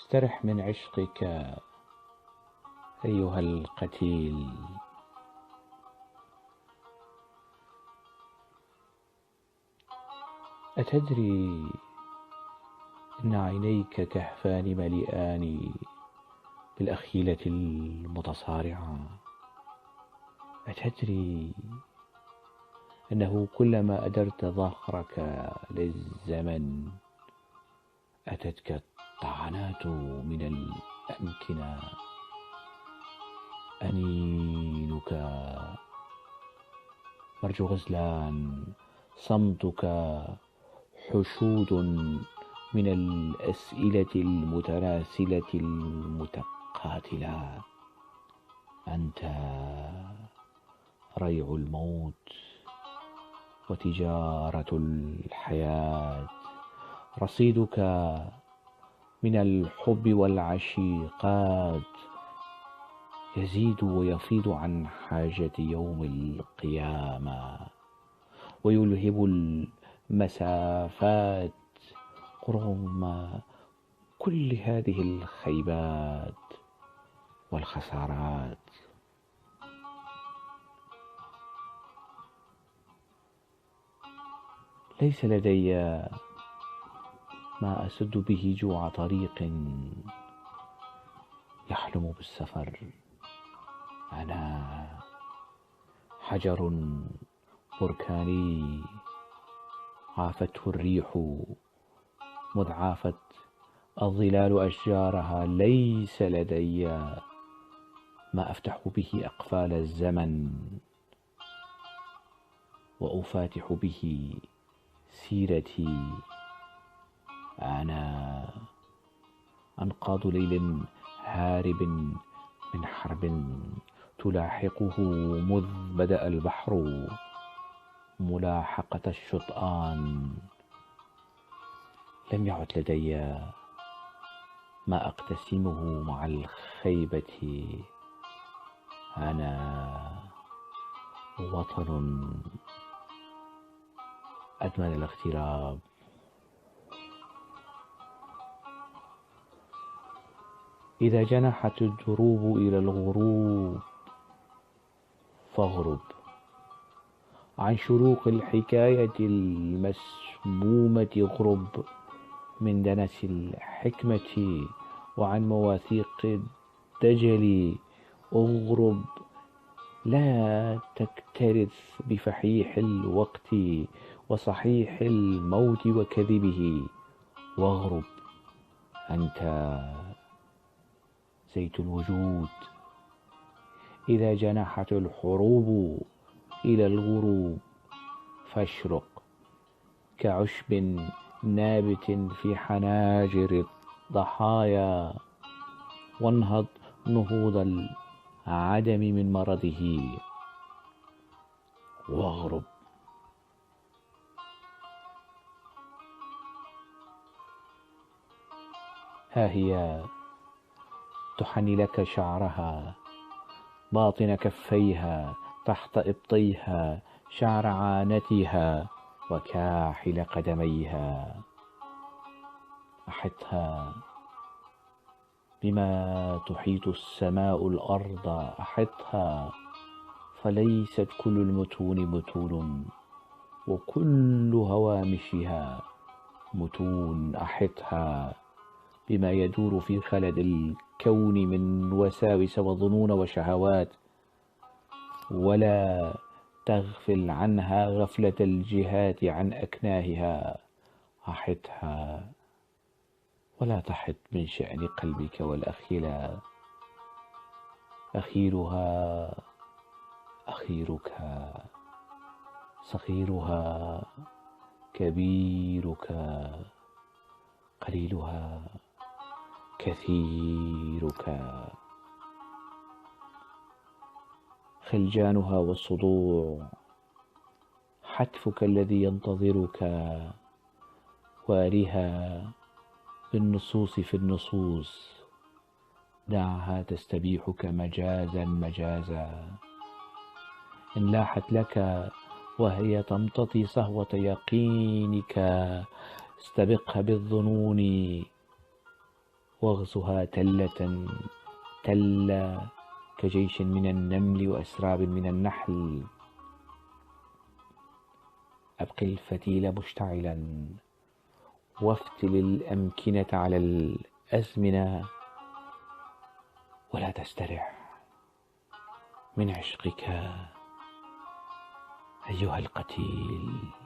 استرح من عشقك أيها القتيل. أتدري إن عينيك كهفان مليئان بالأخيلة المتصارعة؟ أتدري أنه كلما أدرت ظهرك للزمن أتتك الطعنات من الأمكنة؟ أنينك مرج غزلان، صمتك حشود من الأسئلة المتراسلة المتقاتلة. أنت ريع الموت وتجارة الحياة، رصيدك من الحب والعشيقات يزيد ويفيض عن حاجة يوم القيامة، ويلهب المسافات رغم كل هذه الخيبات والخسارات. ليس لدي ما أسد به جوع طريق يحلم بالسفر. أنا حجر بركاني عافته الريح مذ عافت الظلال أشجارها. ليس لدي ما أفتح به أقفال الزمن وأفاتح به سيرتي. أنا أنقاض ليل هارب من حرب تلاحقه مذ بدأ البحر ملاحقة الشطآن. لم يعد لدي ما أقتسمه مع الخيبة. أنا وطن أدمن الاغتراب. إذا جنحت الدروب إلى الغروب فاغرب عن شروق الحكاية المسمومة. اغرب من دنس الحكمة وعن مواثيق الدجل. اغرب لا تكترث بفحيح الوقت وصحيح الموت وكذبه. واغرب أنت زيت الوجود. إذا جنحت الحروب إلى الغروب فاشرق كعشب نابت في حناجر الضحايا. وانهض نهوض العدم من مرضه. واغرب ها هي تحني لك شعرها باطن كفيها تحت إبطيها، شعر عانتها وكاحل قدميها. أحطها بما تحيط السماء الأرض. أحطها فليست كل المتون متون وكل هوامشها متون. أحطها بما يدور في خلد الكون من وساوس وظنون وشهوات، ولا تغفل عنها غفلة الجهات عن أكناهها. أحطها ولا تحط من شأن قلبك والأخيلا. أخيرها أخيرك، صغيرها كبيرك، قليلها كثيرك، خلجانها والصدوع حتفك الذي ينتظرك. وارها بالنصوص في النصوص، دعها تستبيحك مجازا مجازا. إن لاحت لك وهي تمتطي صهوة يقينك استبقها بالظنون واغزها تلة تلة كجيش من النمل وأسراب من النحل. أبق الفتيل مشتعلا وافتل الأمكنة على الأزمنة، ولا تسترح من عشقك أيها القتيل.